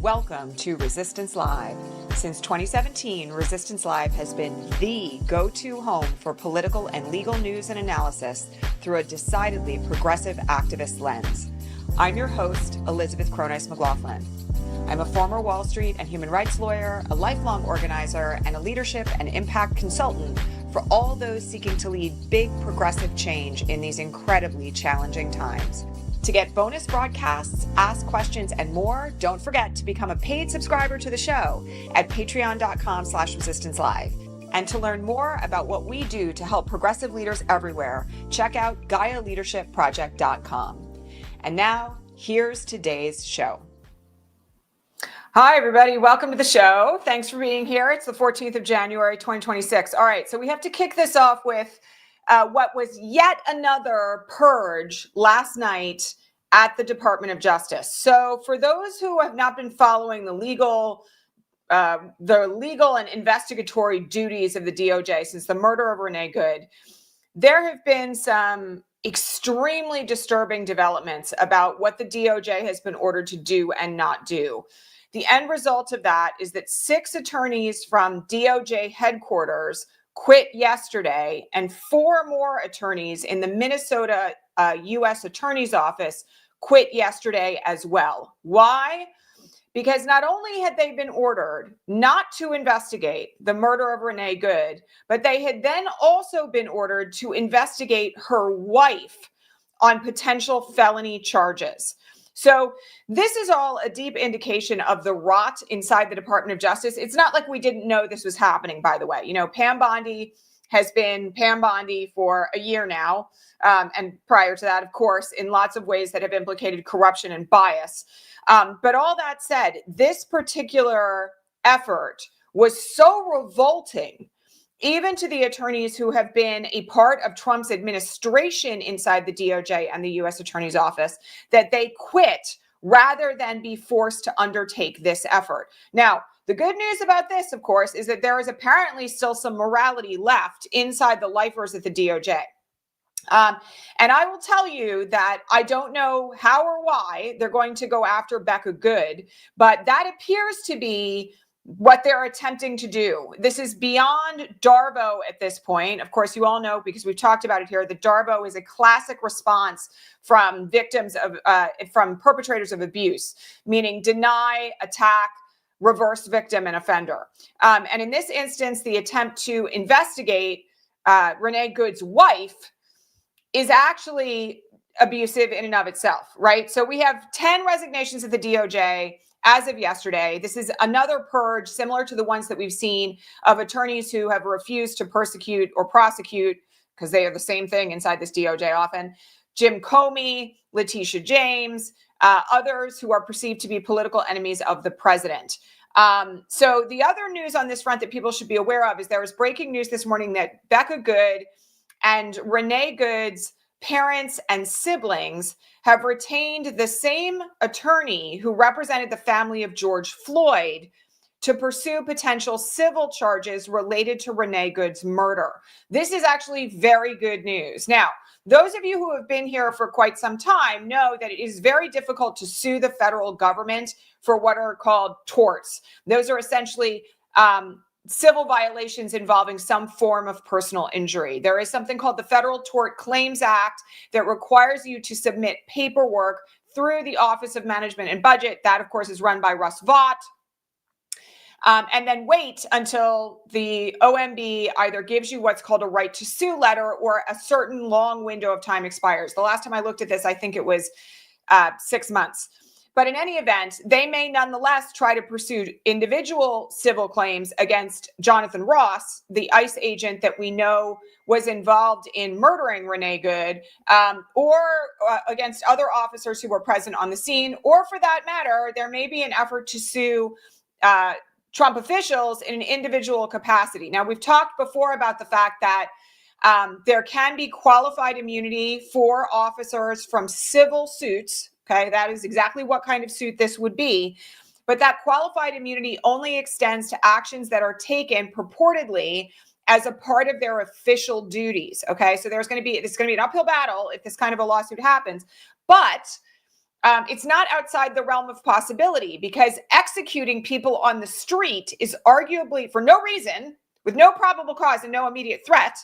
Welcome to Resistance Live. Since 2017, Resistance Live has been the go-to home for political and legal news and analysis through a decidedly progressive activist lens. I'm your host, Elizabeth Cronise McLaughlin. I'm a former Wall Street and human rights lawyer, a lifelong organizer, and a leadership and impact consultant for all those seeking to lead big progressive change in these incredibly challenging times. To get bonus broadcasts, ask questions, and more, don't forget to become a paid subscriber to the show at patreon.com/resistancelive. And to learn more about what we do to help progressive leaders everywhere, check out GaiaLeadershipProject.com. And now, here's today's show. Hi, everybody. Welcome to the show. Thanks for being here. It's the 14th of January, 2026. All right, so we have to kick this off with what was yet another purge last night at the Department of Justice. So for those who have not been following the legal and investigatory duties of the DOJ since the murder of Renee Good, there have been some extremely disturbing developments about what the DOJ has been ordered to do and not do. The end result of that is that 6 attorneys from DOJ headquarters quit yesterday, and 4 more attorneys in the Minnesota U.S. Attorney's Office quit yesterday as well. Why? Because not only had they been ordered not to investigate the murder of Renee Good, but they had then also been ordered to investigate her wife on potential felony charges. So this is all a deep indication of the rot inside the Department of Justice. It's not like we didn't know this was happening, by the way. You know, Pam Bondi has been Pam Bondi for a year now. And prior to that, of course, in lots of ways that have implicated corruption and bias. But all that said, this particular effort was so revolting, even to the attorneys who have been a part of Trump's administration inside the DOJ and the U.S. Attorney's Office, that they quit rather than be forced to undertake this effort. Now, the good news about this, of course, is that there is apparently still some morality left inside the lifers at the DOJ. And I will tell you that I don't know how or why they're going to go after Becca Good, but that appears to be what they're attempting to do. This is beyond Darbo at this point. Of course, you all know, because we've talked about it here, that Darbo is a classic response from victims of, from perpetrators of abuse, meaning deny, attack, reverse victim and offender. And in this instance, the attempt to investigate Renee Good's wife is actually abusive in and of itself, right? So we have 10 resignations at the DOJ as of yesterday. This is another purge similar to the ones that we've seen of attorneys who have refused to persecute or prosecute, because they are the same thing inside this DOJ often. Jim Comey, Letitia James, others who are perceived to be political enemies of the president. So the other news on this front that people should be aware of is there was breaking news this morning that Becca Good and Renee Good's parents and siblings have retained the same attorney who represented the family of George Floyd to pursue potential civil charges related to Renee Good's murder. This is actually very good news. Now, those of you who have been here for quite some time know that it is very difficult to sue the federal government for what are called torts. Those are essentially civil violations involving some form of personal injury. There is something called the Federal Tort Claims Act that requires you to submit paperwork through the Office of Management and Budget. That, of course, is run by Russ Vought. And then wait until the OMB either gives you what's called a right to sue letter or a certain long window of time expires. The last time I looked at this, I think it was 6 months. But in any event, they may nonetheless try to pursue individual civil claims against Jonathan Ross, the ICE agent that we know was involved in murdering Renee Good, or against other officers who were present on the scene, or for that matter, there may be an effort to sue Trump officials in an individual capacity. Now, we've talked before about the fact that there can be qualified immunity for officers from civil suits. Okay, that is exactly what kind of suit this would be. But that qualified immunity only extends to actions that are taken purportedly as a part of their official duties. Okay, so it's going to be an uphill battle if this kind of a lawsuit happens. But it's not outside the realm of possibility, because executing people on the street is arguably, for no reason, with no probable cause and no immediate threat,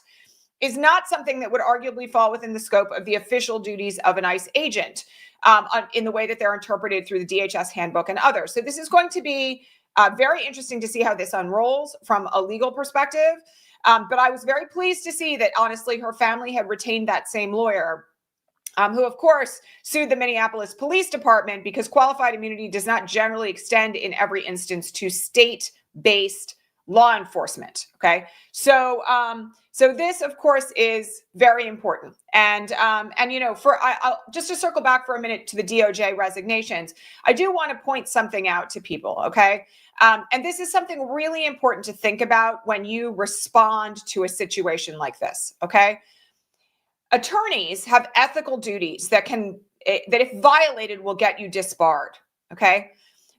is not something that would arguably fall within the scope of the official duties of an ICE agent, in the way that they're interpreted through the DHS handbook and others. So this is going to be very interesting to see how this unrolls from a legal perspective. But I was very pleased to see that, honestly, her family had retained that same lawyer, who, of course, sued the Minneapolis Police Department, because qualified immunity does not generally extend in every instance to state-based law enforcement. Okay, so this, of course, is very important. And you know, I'll just to circle back for a minute to the DOJ resignations, I do want to point something out to people. Okay, and this is something really important to think about when you respond to a situation like this. Okay. Attorneys have ethical duties that if violated, will get you disbarred. Okay.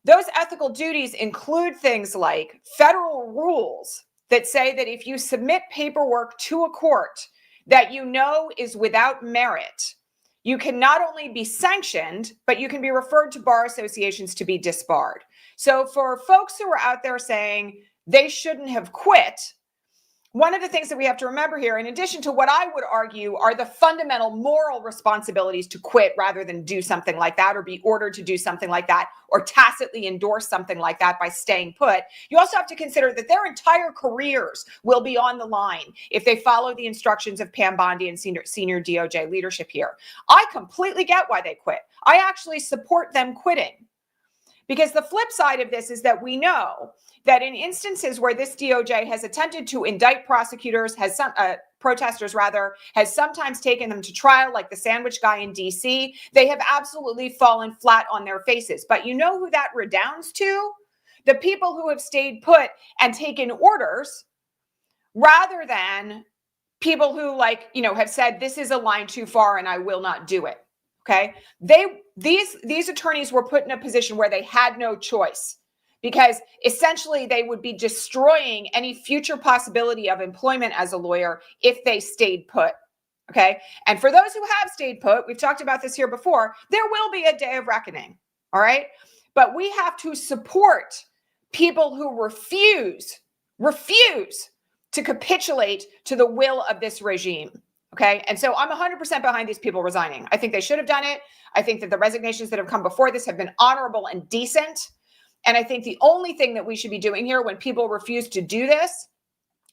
Those ethical duties include things like federal rules that say that if you submit paperwork to a court that you know is without merit, you can not only be sanctioned, but you can be referred to bar associations to be disbarred. So for folks who are out there saying they shouldn't have quit, one of the things that we have to remember here, in addition to what I would argue are the fundamental moral responsibilities to quit rather than do something like that, or be ordered to do something like that, or tacitly endorse something like that by staying put, you also have to consider that their entire careers will be on the line if they follow the instructions of Pam Bondi and senior DOJ leadership here. I completely get why they quit. I actually support them quitting. Because the flip side of this is that we know that in instances where this DOJ has attempted to indict prosecutors, protesters rather, has sometimes taken them to trial, like the sandwich guy in DC, they have absolutely fallen flat on their faces. But you know who that redounds to? The people who have stayed put and taken orders, rather than people who, like, you know, have said, this is a line too far and I will not do it. Okay. These attorneys were put in a position where they had no choice, because essentially they would be destroying any future possibility of employment as a lawyer if they stayed put. Okay. And for those who have stayed put, we've talked about this here before, there will be a day of reckoning. All right. But we have to support people who refuse to capitulate to the will of this regime. Okay. And so I'm 100% behind these people resigning. I think they should have done it. I think that the resignations that have come before this have been honorable and decent. And I think the only thing that we should be doing here when people refuse to do this,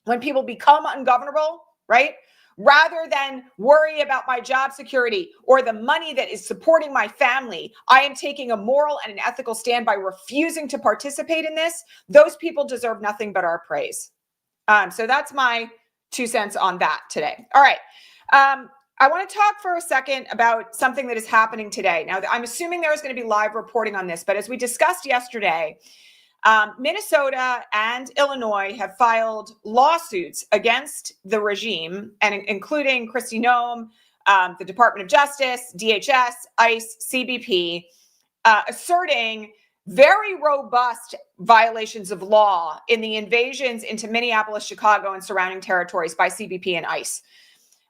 when people become ungovernable, right? Rather than worry about my job security or the money that is supporting my family, I am taking a moral and an ethical stand by refusing to participate in this. Those people deserve nothing but our praise. So that's my 2 cents on that today. All right. I want to talk for a second about something that is happening today. Now, I'm assuming there is going to be live reporting on this, but as we discussed yesterday, Minnesota and Illinois have filed lawsuits against the regime, and including Kristi Noem, the Department of Justice, DHS, ICE, CBP, asserting very robust violations of law in the invasions into Minneapolis, Chicago, and surrounding territories by CBP and ICE.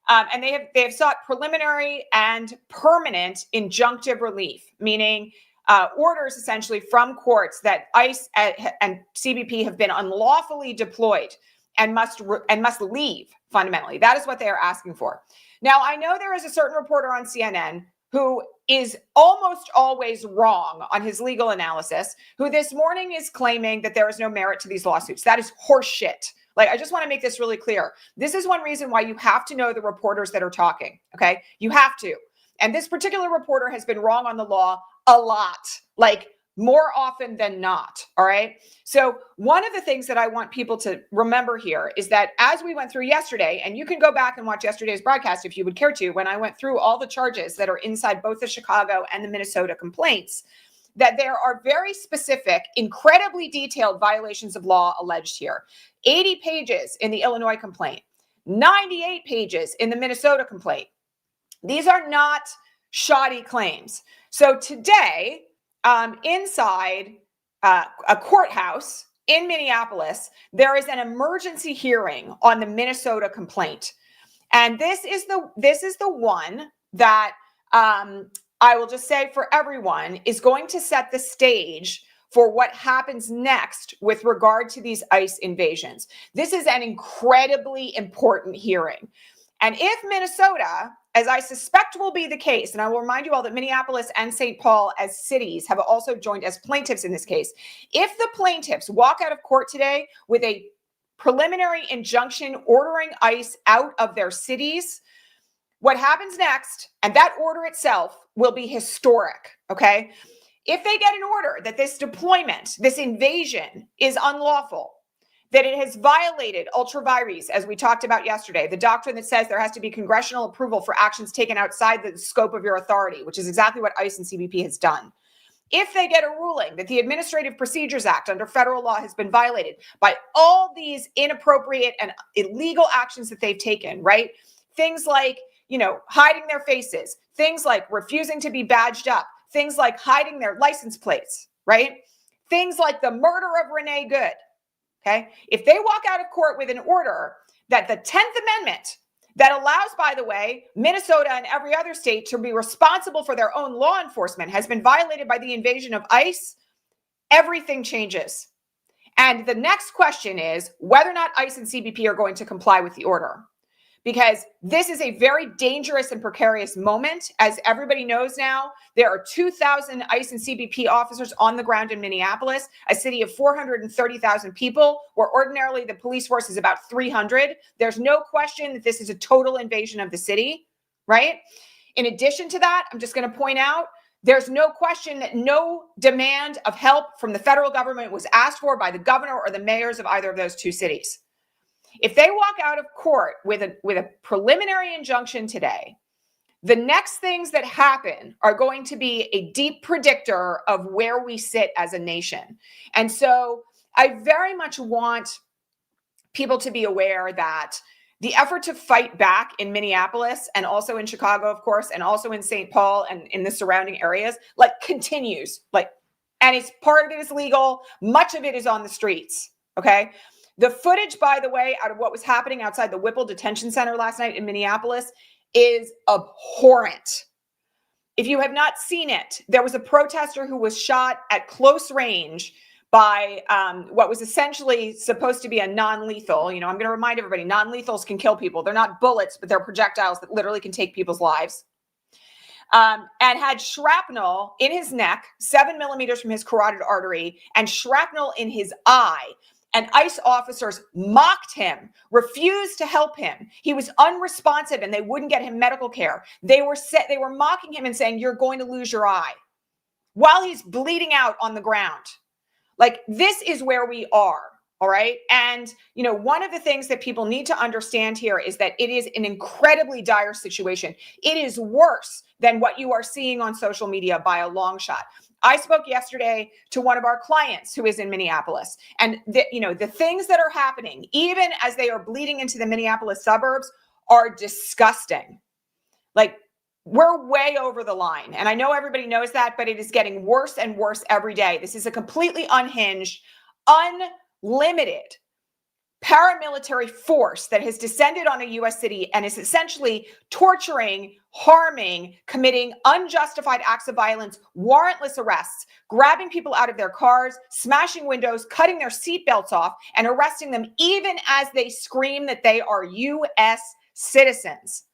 And they have sought preliminary and permanent injunctive relief, meaning orders essentially from courts that ICE and CBP have been unlawfully deployed and must leave. Fundamentally, that is what they are asking for. Now, I know there is a certain reporter on CNN who is almost always wrong on his legal analysis, who this morning is claiming that there is no merit to these lawsuits. That is horseshit. Like, I just want to make this really clear. This is one reason why you have to know the reporters that are talking. Okay. You have to. And this particular reporter has been wrong on the law a lot, like more often than not. All right. So one of the things that I want people to remember here is that as we went through yesterday, and you can go back and watch yesterday's broadcast if you would care to, when I went through all the charges that are inside both the Chicago and the Minnesota complaints, that there are very specific, incredibly detailed violations of law alleged here. 80 pages in the Illinois complaint, 98 pages in the Minnesota complaint. These are not shoddy claims. So today, inside a courthouse in Minneapolis, there is an emergency hearing on the Minnesota complaint. And this is the one that I will just say for everyone, is going to set the stage for what happens next with regard to these ICE invasions. This is an incredibly important hearing. And if Minnesota, as I suspect will be the case, and I will remind you all that Minneapolis and St. Paul as cities have also joined as plaintiffs in this case. If the plaintiffs walk out of court today with a preliminary injunction ordering ICE out of their cities, what happens next, and that order itself will be historic, okay? If they get an order that this deployment, this invasion is unlawful, that it has violated ultra vires, as we talked about yesterday, the doctrine that says there has to be congressional approval for actions taken outside the scope of your authority, which is exactly what ICE and CBP has done. If they get a ruling that the Administrative Procedures Act under federal law has been violated by all these inappropriate and illegal actions that they've taken, right? Things like, hiding their faces, things like refusing to be badged up, things like hiding their license plates, right? Things like the murder of Renee Good, okay? If they walk out of court with an order that the 10th Amendment, that allows, by the way, Minnesota and every other state to be responsible for their own law enforcement, has been violated by the invasion of ICE, everything changes. And the next question is whether or not ICE and CBP are going to comply with the order. Because this is a very dangerous and precarious moment. As everybody knows now, there are 2,000 ICE and CBP officers on the ground in Minneapolis, a city of 430,000 people, where ordinarily the police force is about 300. There's no question that this is a total invasion of the city, right? In addition to that, I'm just going to point out, there's no question that no demand of help from the federal government was asked for by the governor or the mayors of either of those two cities. If they walk out of court with a preliminary injunction today, the next things that happen are going to be a deep predictor of where we sit as a nation. And so I very much want people to be aware that the effort to fight back in Minneapolis and also in Chicago, of course, and also in St. Paul and in the surrounding areas, continues. And it's part of it is legal. Much of it is on the streets. Okay. The footage, by the way, out of what was happening outside the Whipple Detention Center last night in Minneapolis is abhorrent. If you have not seen it, there was a protester who was shot at close range by what was essentially supposed to be a non-lethal. I'm going to remind everybody, non-lethals can kill people. They're not bullets, but they're projectiles that literally can take people's lives. And had shrapnel in his neck, 7 millimeters from his carotid artery, and shrapnel in his eye. And ICE officers mocked him, refused to help him. He was unresponsive and they wouldn't get him medical care. They were mocking him and saying, "You're going to lose your eye," while he's bleeding out on the ground. This is where we are. All right. And, one of the things that people need to understand here is that it is an incredibly dire situation. It is worse than what you are seeing on social media by a long shot. I spoke yesterday to one of our clients who is in Minneapolis, and the things that are happening, even as they are bleeding into the Minneapolis suburbs, are disgusting. We're way over the line. And I know everybody knows that, but it is getting worse and worse every day. This is a completely unhinged, unlimited paramilitary force that has descended on a U.S. city and is essentially torturing, harming, committing unjustified acts of violence, warrantless arrests, grabbing people out of their cars, smashing windows, cutting their seatbelts off, and arresting them even as they scream that they are U.S. citizens.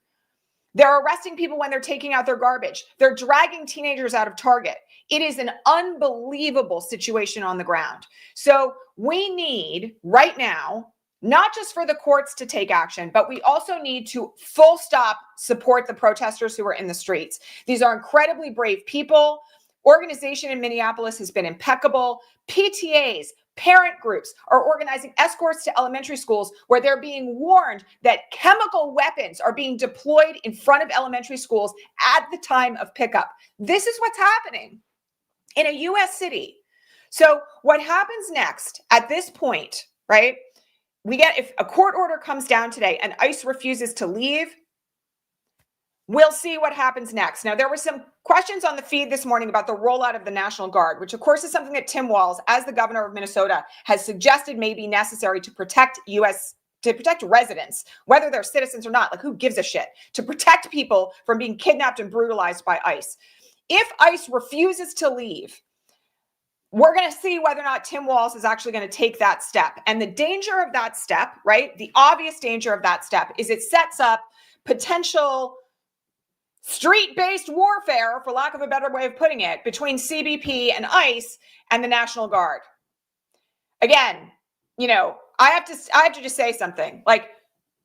They're arresting people when they're taking out their garbage. They're dragging teenagers out of Target. It is an unbelievable situation on the ground. So we need right now, not just for the courts to take action, but we also need to full stop support the protesters who are in the streets. These are incredibly brave people. Organization in Minneapolis has been impeccable. PTAs, parent groups are organizing escorts to elementary schools where they're being warned that chemical weapons are being deployed in front of elementary schools at the time of pickup. This is what's happening in a U.S. city. So what happens next at this point, right? If a court order comes down today and ICE refuses to leave, we'll see what happens next. Now, there were some questions on the feed this morning about the rollout of the National Guard, which of course is something that Tim Walz, as the governor of Minnesota, has suggested may be necessary to protect residents, whether they're citizens or not. Who gives a shit? To protect people from being kidnapped and brutalized by ICE. if ICE refuses to leave, we're going to see whether or not Tim Walz is actually going to take that step. And the danger of that step, right? The obvious danger of that step is it sets up potential street-based warfare, for lack of a better way of putting it, between CBP and ICE and the National Guard. Again, you know, I have to just say something. Like,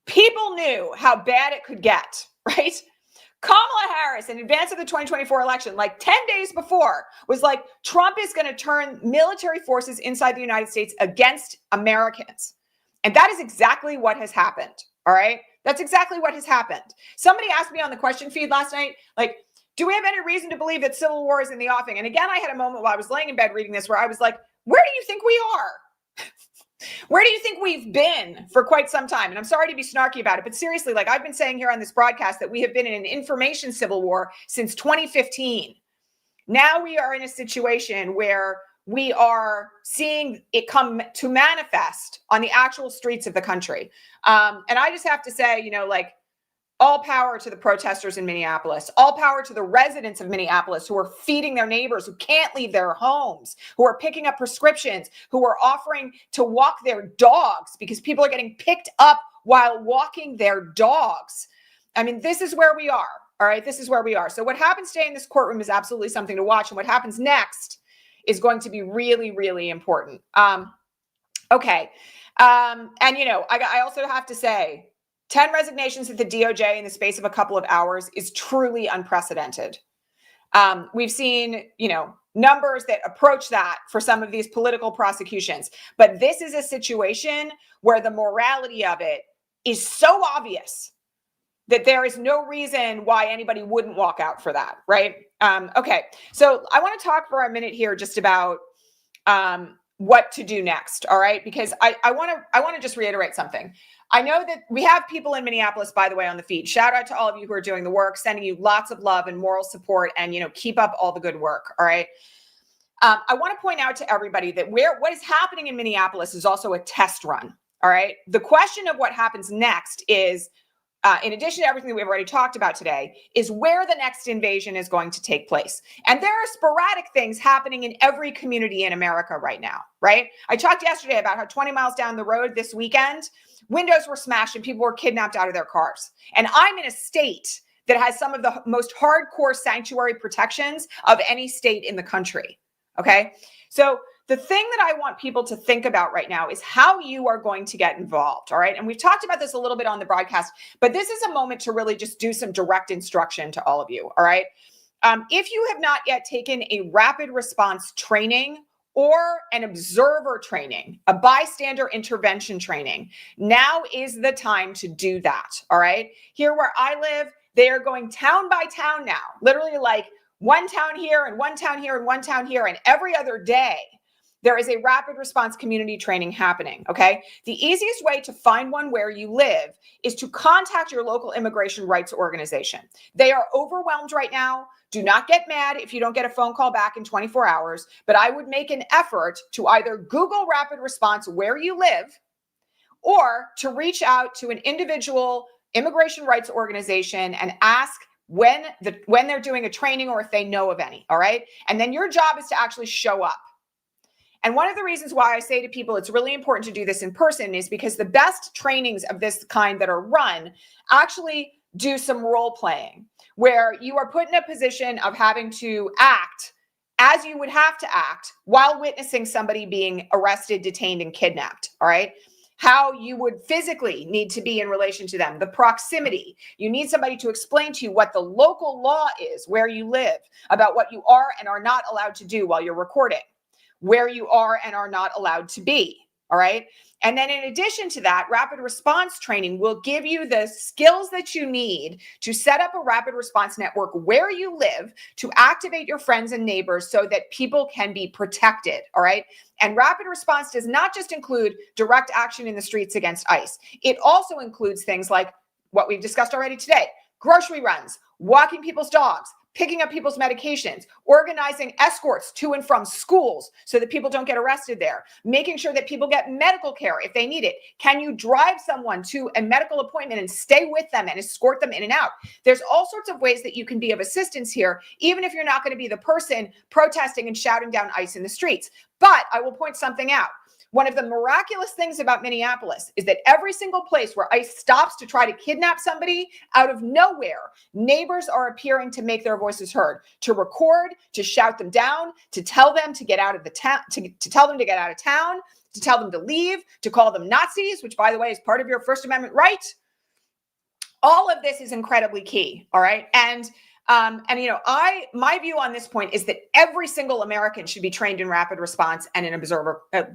people knew how bad it could get, right? Kamala Harris, in advance of the 2024 election, like 10 days before, was like, Trump is going to turn military forces inside the United States against Americans. And that is exactly what has happened. All right. That's exactly what has happened. Somebody asked me on the question feed last night, like, do we have any reason to believe that civil war is in the offing? And again, I had a moment while I was laying in bed reading this where I was like, where do you think we are? Where do you think we've been for quite some time? And I'm sorry to be snarky about it, but seriously, like I've been saying here on this broadcast that we have been in an information civil war since 2015. Now we are in a situation where we are seeing it come to manifest on the actual streets of the country. And I just have to say, you know, like, all power to the protesters in Minneapolis, all power to the residents of Minneapolis who are feeding their neighbors, who can't leave their homes, who are picking up prescriptions, who are offering to walk their dogs because people are getting picked up while walking their dogs. I mean, this is where we are. All right. This is where we are. So what happens today in this courtroom is absolutely something to watch. And what happens next is going to be really, really important. Okay. And, you know, I also have to say, 10 resignations at the DOJ in the space of a couple of hours is truly unprecedented. We've seen, you know, numbers that approach that for some of these political prosecutions. But this is a situation where the morality of it is so obvious that there is no reason why anybody wouldn't walk out for that, right? Okay, so I want to talk for a minute here just about what to do next, all right? Because I want to just reiterate something. I know that we have people in Minneapolis, by the way, on the feed. Shout out to all of you who are doing the work, sending you lots of love and moral support, and, you know, keep up all the good work. All right. I want to point out to everybody that what is happening in Minneapolis is also a test run. All right. The question of what happens next is, in addition to everything that we've already talked about today, is where the next invasion is going to take place. And there are sporadic things happening in every community in America right now, right? I talked yesterday about how 20 miles down the road this weekend, windows were smashed and people were kidnapped out of their cars. And I'm in a state that has some of the most hardcore sanctuary protections of any state in the country. Okay. So the thing that I want people to think about right now is how you are going to get involved. All right. And we've talked about this a little bit on the broadcast, but this is a moment to really just do some direct instruction to all of you. All right. If you have not yet taken a rapid response training or an observer training, a bystander intervention training, now is the time to do that. All right. Here where I live, they are going town by town now, literally like one town here and one town here and one town here. And every other day, there is a rapid response community training happening, okay? The easiest way to find one where you live is to contact your local immigration rights organization. They are overwhelmed right now. Do not get mad if you don't get a phone call back in 24 hours, but I would make an effort to either Google rapid response where you live or to reach out to an individual immigration rights organization and ask when they're doing a training or if they know of any, all right? And then your job is to actually show up. And one of the reasons why I say to people it's really important to do this in person is because the best trainings of this kind that are run actually do some role playing where you are put in a position of having to act as you would have to act while witnessing somebody being arrested, detained, and kidnapped, all right? How you would physically need to be in relation to them, the proximity. You need somebody to explain to you what the local law is where you live, about what you are and are not allowed to do while you're recording, where you are and are not allowed to be, all right? And then in addition to that, rapid response training will give you the skills that you need to set up a rapid response network where you live to activate your friends and neighbors so that people can be protected, all right? And rapid response does not just include direct action in the streets against ICE. It also includes things like what we've discussed already today, grocery runs, walking people's dogs, picking up people's medications, organizing escorts to and from schools so that people don't get arrested there, making sure that people get medical care if they need it. Can you drive someone to a medical appointment and stay with them and escort them in and out? There's all sorts of ways that you can be of assistance here, even if you're not going to be the person protesting and shouting down ICE in the streets. But I will point something out. One of the miraculous things about Minneapolis is that every single place where ICE stops to try to kidnap somebody, out of nowhere, neighbors are appearing to make their voices heard, to record, to shout them down, to tell them to get out of the town, to tell them to get out of town, to tell them to leave, to call them Nazis, which, by the way, is part of your First Amendment right. All of this is incredibly key. All right. And you know, my view on this point is that every single American should be trained in rapid response and in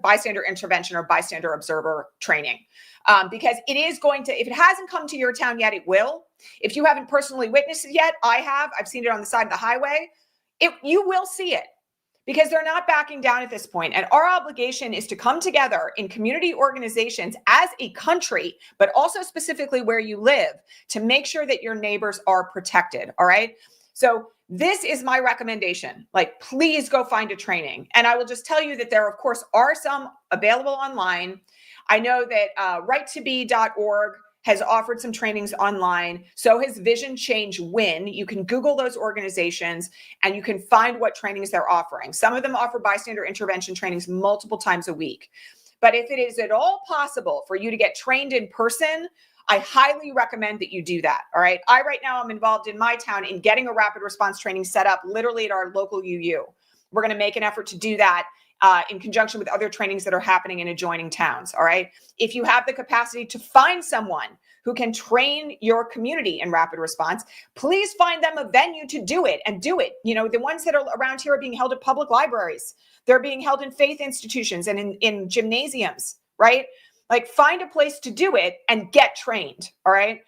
bystander intervention or bystander observer training, because it is going to, if it hasn't come to your town yet, it will. If you haven't personally witnessed it yet, I have. I've seen it on the side of the highway. You will see it, because they're not backing down at this point. And our obligation is to come together in community organizations as a country, but also specifically where you live, to make sure that your neighbors are protected. All right. So this is my recommendation. Like, please go find a training. And I will just tell you that there, of course, are some available online. I know that right2be.org has offered some trainings online. So has Vision Change Win. You can Google those organizations and you can find what trainings they're offering. Some of them offer bystander intervention trainings multiple times a week. But if it is at all possible for you to get trained in person, I highly recommend that you do that. All right. Right now I'm involved in my town in getting a rapid response training set up literally at our local UU. We're going to make an effort to do that in conjunction with other trainings that are happening in adjoining towns. All right. If you have the capacity to find someone who can train your community in rapid response, please find them a venue to do it and do it. You know, the ones that are around here are being held at public libraries. They're being held in faith institutions and in gymnasiums, right? Like, find a place to do it and get trained. All right.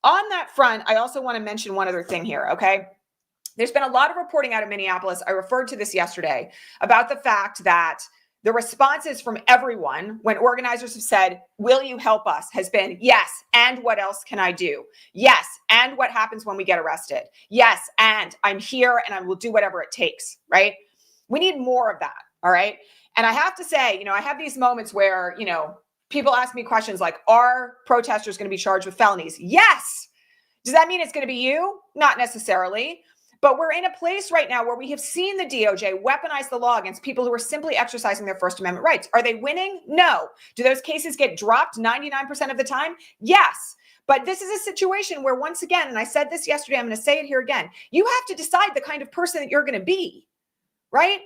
On that front, I also want to mention one other thing here. Okay. There's been a lot of reporting out of Minneapolis. I referred to this yesterday about the fact that the responses from everyone when organizers have said, will you help us, has been, yes, and what else can I do? Yes, and what happens when we get arrested? Yes, and I'm here and I will do whatever it takes, right? We need more of that, all right? And I have to say, you know, I have these moments where, you know, people ask me questions like, are protesters going to be charged with felonies? Yes. Does that mean it's going to be you? Not necessarily. But we're in a place right now where we have seen the DOJ weaponize the law against people who are simply exercising their First Amendment rights. Are they winning? No. Do those cases get dropped 99% of the time? Yes. But this is a situation where, once again, and I said this yesterday, I'm going to say it here again, you have to decide the kind of person that you're going to be, right?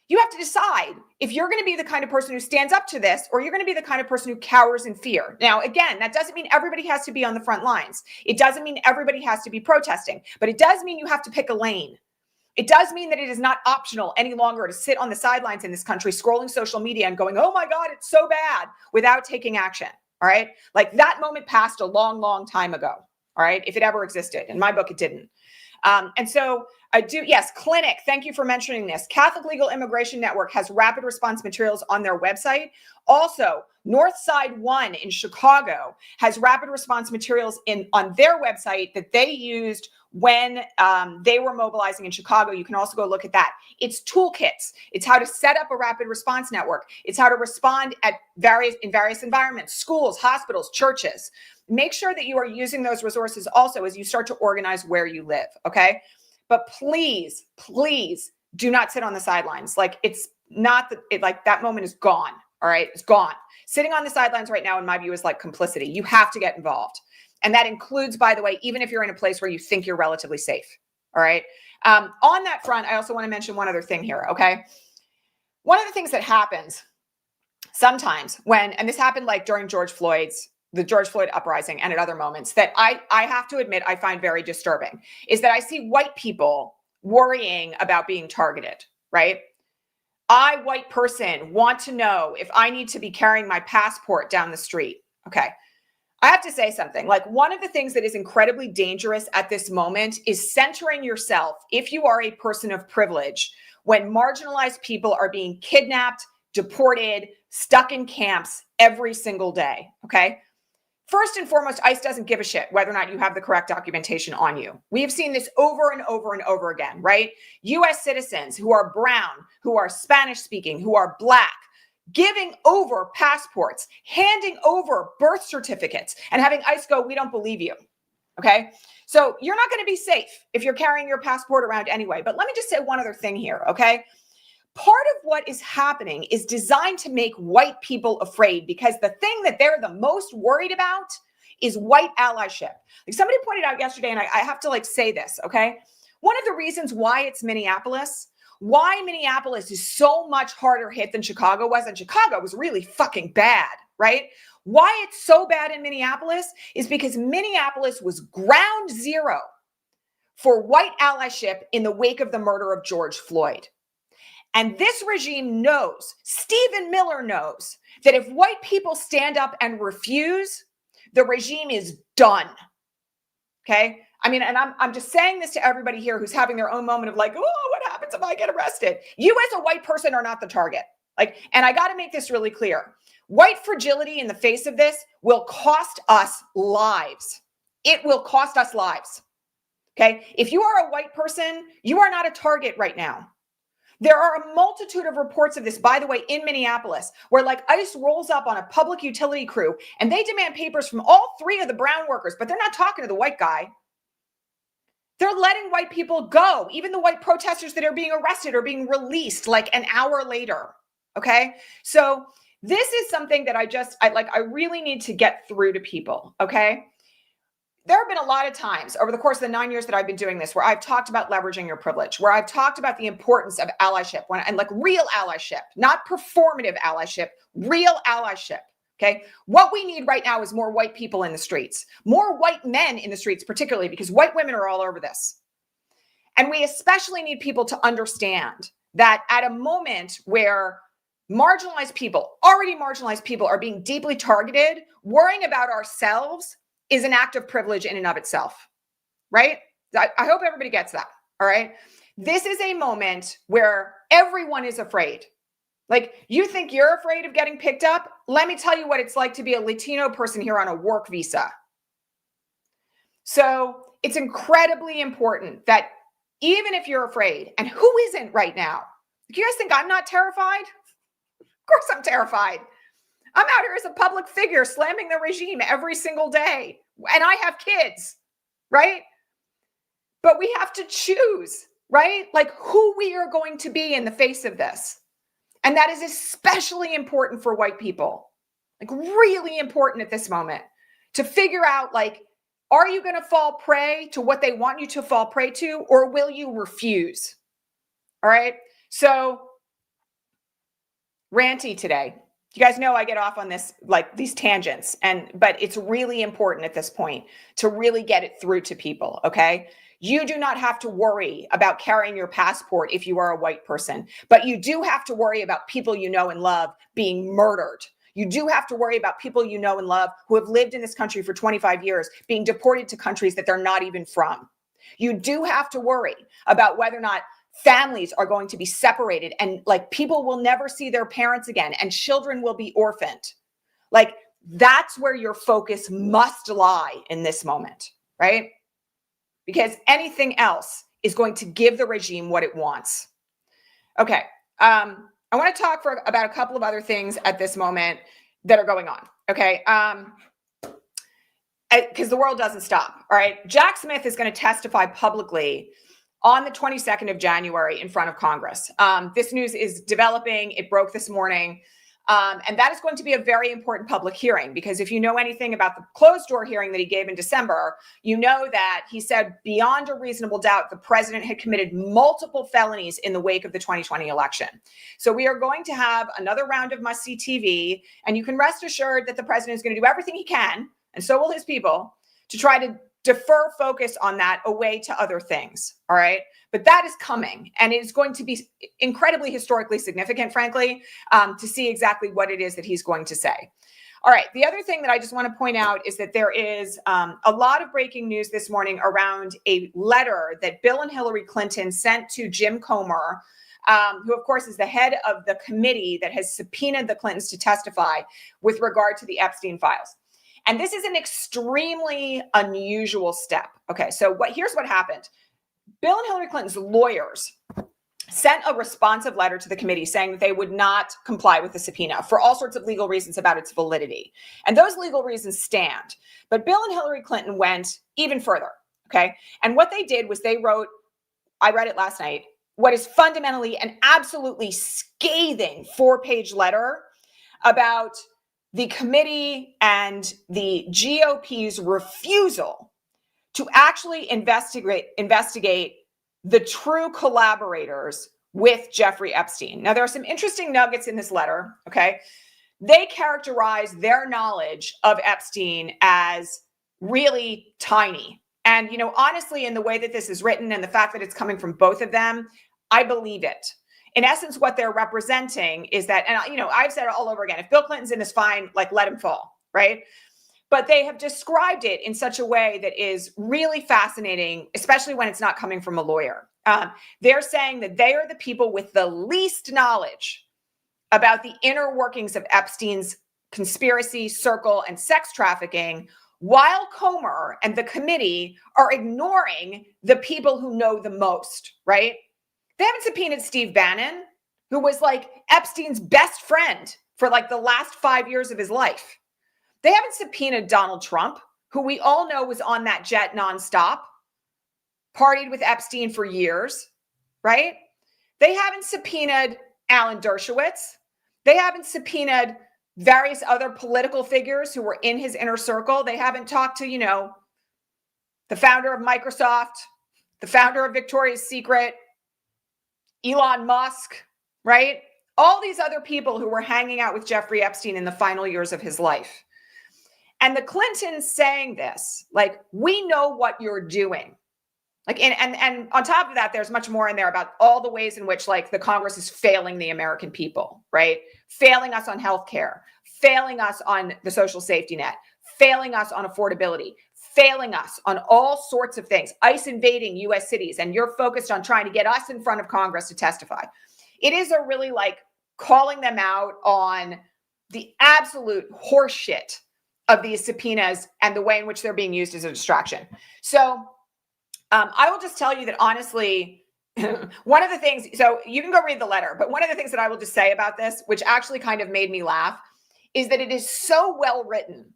You have to decide if you're going to be the kind of person who stands up to this, or you're going to be the kind of person who cowers in fear. Now, again, that doesn't mean everybody has to be on the front lines. It doesn't mean everybody has to be protesting, but it does mean you have to pick a lane. It does mean that it is not optional any longer to sit on the sidelines in this country, scrolling social media and going, oh my God, it's so bad, without taking action. All right. Like, that moment passed a long, long time ago. All right. If it ever existed. In my book, it didn't. And so I do. Yes. Clinic. Thank you for mentioning this. Catholic Legal Immigration Network has rapid response materials on their website. Also, Northside One in Chicago has rapid response materials on their website that they used when they were mobilizing in Chicago. You can also go look at that. It's toolkits. It's how to set up a rapid response network. It's how to respond in various environments, schools, hospitals, churches. Make sure that you are using those resources also as you start to organize where you live. Okay. But please, please do not sit on the sidelines. Like, it's not like that moment is gone. All right. It's gone. Sitting on the sidelines right now, in my view, is like complicity. You have to get involved. And that includes, by the way, even if you're in a place where you think you're relatively safe. All right. On that front, I also want to mention one other thing here. Okay. One of the things that happens sometimes and this happened like during the George Floyd uprising and at other moments, that I have to admit I find very disturbing, is that I see white people worrying about being targeted, right? I, white person, want to know if I need to be carrying my passport down the street. Okay. I have to say something. Like, one of the things that is incredibly dangerous at this moment is centering yourself, if you are a person of privilege, when marginalized people are being kidnapped, deported, stuck in camps every single day. Okay. First and foremost, ICE doesn't give a shit whether or not you have the correct documentation on you. We have seen this over and over and over again, right? US citizens who are brown, who are Spanish speaking, who are black, giving over passports, handing over birth certificates, and having ICE go, we don't believe you. Okay. So you're not going to be safe if you're carrying your passport around anyway. But let me just say one other thing here. Okay. Part of what is happening is designed to make white people afraid, because the thing that they're the most worried about is white allyship. Like somebody pointed out yesterday, and I have to say this, okay? One of the reasons why it's Minneapolis, why Minneapolis is so much harder hit than Chicago was, and Chicago was really fucking bad, right? Why it's so bad in Minneapolis is because Minneapolis was ground zero for white allyship in the wake of the murder of George Floyd. And this regime knows, Stephen Miller knows, that if white people stand up and refuse, the regime is done. Okay? I mean, and I'm just saying this to everybody here who's having their own moment of oh, what happens if I get arrested? You as a white person are not the target. And I got to make this really clear. White fragility in the face of this will cost us lives. It will cost us lives. Okay? If you are a white person, you are not a target right now. There are a multitude of reports of this, by the way, in Minneapolis, where ICE rolls up on a public utility crew and they demand papers from all three of the brown workers, but they're not talking to the white guy. They're letting white people go. Even the white protesters that are being arrested are being released an hour later. Okay. So this is something that I really need to get through to people. Okay. There have been a lot of times over the course of the 9 years that I've been doing this where I've talked about leveraging your privilege, where I've talked about the importance of allyship and real allyship, not performative allyship, real allyship. Okay. What we need right now is more white people in the streets, more white men in the streets, particularly because white women are all over this. And we especially need people to understand that at a moment where marginalized people, already marginalized people, are being deeply targeted, worrying about ourselves is an act of privilege in and of itself, right? I hope everybody gets that, all right? This is a moment where everyone is afraid. You think you're afraid of getting picked up? Let me tell you what it's like to be a Latino person here on a work visa. So it's incredibly important that even if you're afraid, and who isn't right now? Do you guys think I'm not terrified? Of course I'm terrified. I'm out here as a public figure slamming the regime every single day. And I have kids, right? But we have to choose, right? Who we are going to be in the face of this. And that is especially important for white people. Really important at this moment to figure out, are you going to fall prey to what they want you to fall prey to, or will you refuse? All right. So ranty today. You guys know I get off on this, these tangents, but it's really important at this point to really get it through to people. Okay. You do not have to worry about carrying your passport if you are a white person, but you do have to worry about people you know and love being murdered. You do have to worry about people you know and love who have lived in this country for 25 years being deported to countries that they're not even from. You do have to worry about whether or not families are going to be separated and people will never see their parents again and children will be orphaned. That's where your focus must lie in this moment, right? Because anything else is going to give the regime what it wants. Okay. I want to talk about a couple of other things at this moment that are going on. Okay. Because the world doesn't stop. All right. Jack Smith is going to testify publicly on the 22nd of January in front of Congress. This news is developing. It broke this morning. And that is going to be a very important public hearing, because if you know anything about the closed door hearing that he gave in December, you know that he said beyond a reasonable doubt the president had committed multiple felonies in the wake of the 2020 election. So we are going to have another round of must-see TV, and you can rest assured that the president is going to do everything he can, and so will his people, to try to defer focus on that away to other things. All right. But that is coming, and it is going to be incredibly historically significant, frankly, to see exactly what it is that he's going to say. All right. The other thing that I just want to point out is that there is a lot of breaking news this morning around a letter that Bill and Hillary Clinton sent to Jim Comer, who, of course, is the head of the committee that has subpoenaed the Clintons to testify with regard to the Epstein files. And this is an extremely unusual step. Okay, so here's what happened. Bill and Hillary Clinton's lawyers sent a responsive letter to the committee saying that they would not comply with the subpoena for all sorts of legal reasons about its validity. And those legal reasons stand. But Bill and Hillary Clinton went even further, okay? And what they did was they wrote, I read it last night, what is fundamentally an absolutely scathing 4-page letter about the committee and the GOP's refusal to actually investigate the true collaborators with Jeffrey Epstein. Now, there are some interesting nuggets in this letter, okay? They characterize their knowledge of Epstein as really tiny. And, honestly, in the way that this is written and the fact that it's coming from both of them, I believe it. In essence, what they're representing is that, and, I've said it all over again, if Bill Clinton's in this, fine, let him fall, right? But they have described it in such a way that is really fascinating, especially when it's not coming from a lawyer. They're saying that they are the people with the least knowledge about the inner workings of Epstein's conspiracy, circle, and sex trafficking, while Comer and the committee are ignoring the people who know the most, right? They haven't subpoenaed Steve Bannon, who was Epstein's best friend for the last 5 years of his life. They haven't subpoenaed Donald Trump, who we all know was on that jet nonstop, partied with Epstein for years, right? They haven't subpoenaed Alan Dershowitz. They haven't subpoenaed various other political figures who were in his inner circle. They haven't talked to, the founder of Microsoft, the founder of Victoria's Secret, Elon Musk, right? All these other people who were hanging out with Jeffrey Epstein in the final years of his life. And the Clintons saying this, we know what you're doing. And on top of that, there's much more in there about all the ways in which the Congress is failing the American people, right? Failing us on healthcare, failing us on the social safety net, failing us on affordability, failing us on all sorts of things, ICE invading US cities, and you're focused on trying to get us in front of Congress to testify. It is a really calling them out on the absolute horseshit of these subpoenas and the way in which they're being used as a distraction. So I will just tell you that honestly, one of the things, so you can go read the letter, but one of the things that I will just say about this, which actually kind of made me laugh, is that it is so well written,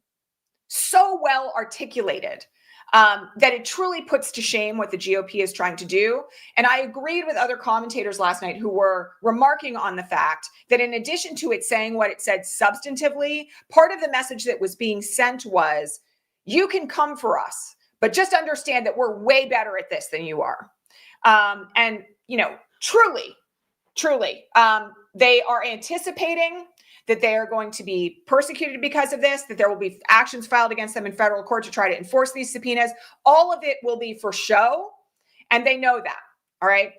so well articulated, that it truly puts to shame what the GOP is trying to do. And I agreed with other commentators last night who were remarking on the fact that in addition to it saying what it said substantively, part of the message that was being sent was, you can come for us, but just understand that we're way better at this than you are. And, truly, they are anticipating that they are going to be persecuted because of this, that there will be actions filed against them in federal court to try to enforce these subpoenas. All of it will be for show, and they know that, all right?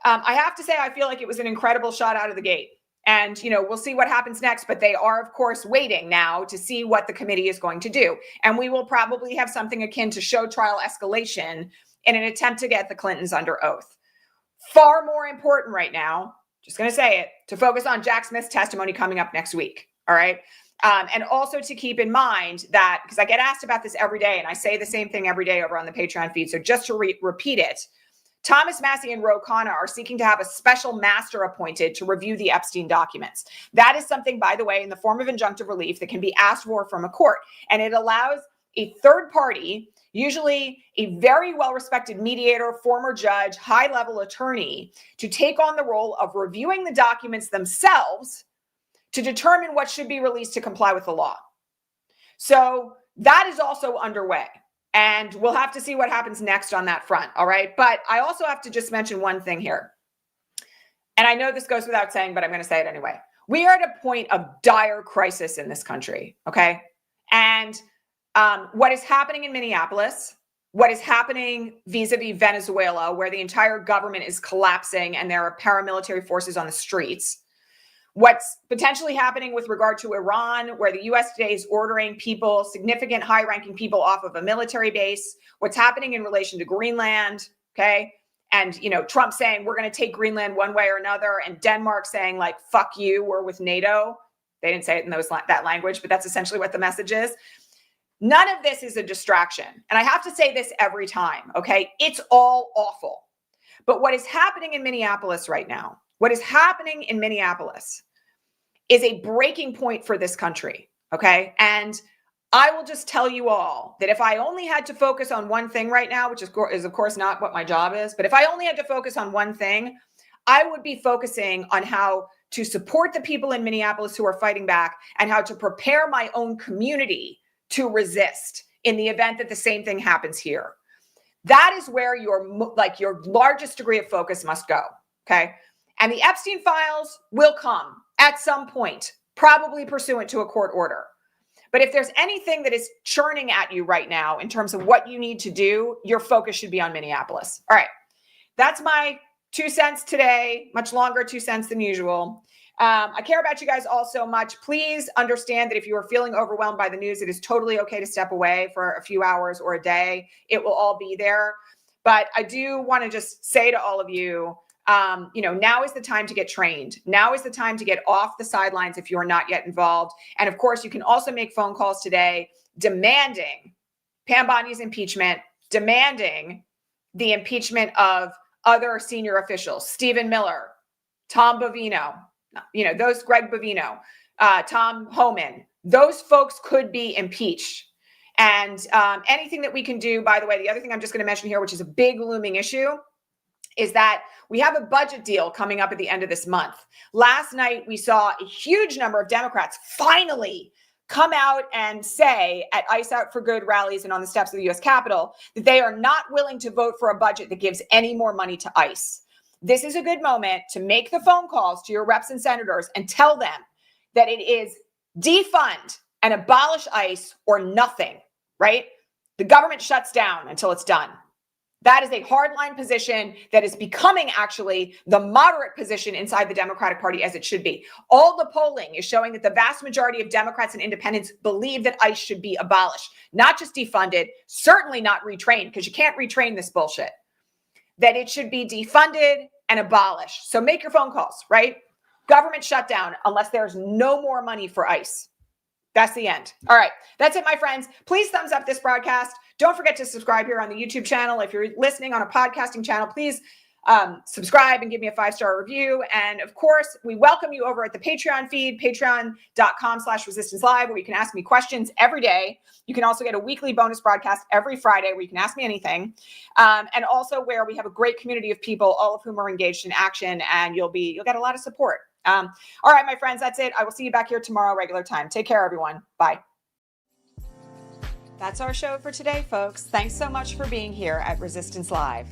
I have to say, I feel like it was an incredible shot out of the gate. And, we'll see what happens next, but they are, of course, waiting now to see what the committee is going to do. And we will probably have something akin to show trial escalation in an attempt to get the Clintons under oath. Far more important right now, just going to say it, to focus on Jack Smith's testimony coming up next week. All right. And also to keep in mind that, because I get asked about this every day, and I say the same thing every day over on the Patreon feed. So just to repeat it, Thomas Massie and Ro Khanna are seeking to have a special master appointed to review the Epstein documents. That is something, by the way, in the form of injunctive relief that can be asked for from a court. And it allows a third party, usually a very well-respected mediator, former judge, high-level attorney, to take on the role of reviewing the documents themselves to determine what should be released to comply with the law. So that is also underway. And we'll have to see what happens next on that front, all right? But I also have to just mention one thing here. And I know this goes without saying, but I'm going to say it anyway. We are at a point of dire crisis in this country, okay? And what is happening in Minneapolis, what is happening vis-a-vis Venezuela, where the entire government is collapsing and there are paramilitary forces on the streets, what's potentially happening with regard to Iran, where the U.S. today is ordering people, significant high-ranking people off of a military base, what's happening in relation to Greenland, okay? And, Trump saying we're going to take Greenland one way or another, and Denmark saying fuck you, we're with NATO. They didn't say it in that language, but that's essentially what the message is. None of this is a distraction. And I have to say this every time, okay? It's all awful. But what is happening in Minneapolis right now, is a breaking point for this country, okay? And I will just tell you all that if I only had to focus on one thing right now, which is of course not what my job is, but if I only had to focus on one thing, I would be focusing on how to support the people in Minneapolis who are fighting back and how to prepare my own community to resist in the event that the same thing happens here. That is where your largest degree of focus must go, okay? And the Epstein files will come at some point, probably pursuant to a court order. But if there's anything that is churning at you right now in terms of what you need to do, your focus should be on Minneapolis. All right, that's my 2 cents today, much longer 2 cents than usual. I care about you guys all so much. Please understand that if you are feeling overwhelmed by the news, it is totally okay to step away for a few hours or a day. It will all be there. But I do want to just say to all of you, now is the time to get trained. Now is the time to get off the sidelines if you are not yet involved. And of course, you can also make phone calls today demanding Pam Bondi's impeachment, demanding the impeachment of other senior officials, Stephen Miller, Tom Bovino, Greg Bovino, Tom Homan. Those folks could be impeached. And anything that we can do, by the way, the other thing I'm just going to mention here, which is a big looming issue, is that we have a budget deal coming up at the end of this month. Last night, we saw a huge number of Democrats finally come out and say at ICE Out for Good rallies and on the steps of the U.S. Capitol that they are not willing to vote for a budget that gives any more money to ICE. This is a good moment to make the phone calls to your reps and senators and tell them that it is defund and abolish ICE or nothing, right? The government shuts down until it's done. That is a hardline position that is becoming actually the moderate position inside the Democratic Party, as it should be. All the polling is showing that the vast majority of Democrats and independents believe that ICE should be abolished, not just defunded, certainly not retrained, because you can't retrain this bullshit. That it should be defunded and abolished. So make your phone calls, right? Government shutdown unless there's no more money for ICE. That's the end. All right. That's it, my friends. Please thumbs up this broadcast. Don't forget to subscribe here on the YouTube channel. If you're listening on a podcasting channel, please subscribe and give me a 5-star review. And of course, we welcome you over at the Patreon feed, patreon.com/resistancelive, where you can ask me questions every day. You can also get a weekly bonus broadcast every Friday where you can ask me anything. And also where we have a great community of people, all of whom are engaged in action, and you'll get a lot of support. All right, my friends, that's it. I will see you back here tomorrow, regular time. Take care, everyone. Bye. That's our show for today, folks. Thanks so much for being here at Resistance Live.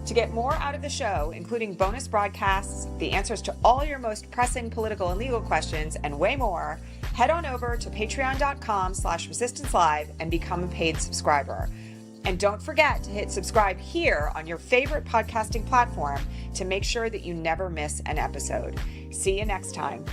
To get more out of the show, including bonus broadcasts, the answers to all your most pressing political and legal questions, and way more, head on over to patreon.com/resistancelive and become a paid subscriber. And don't forget to hit subscribe here on your favorite podcasting platform to make sure that you never miss an episode. See you next time.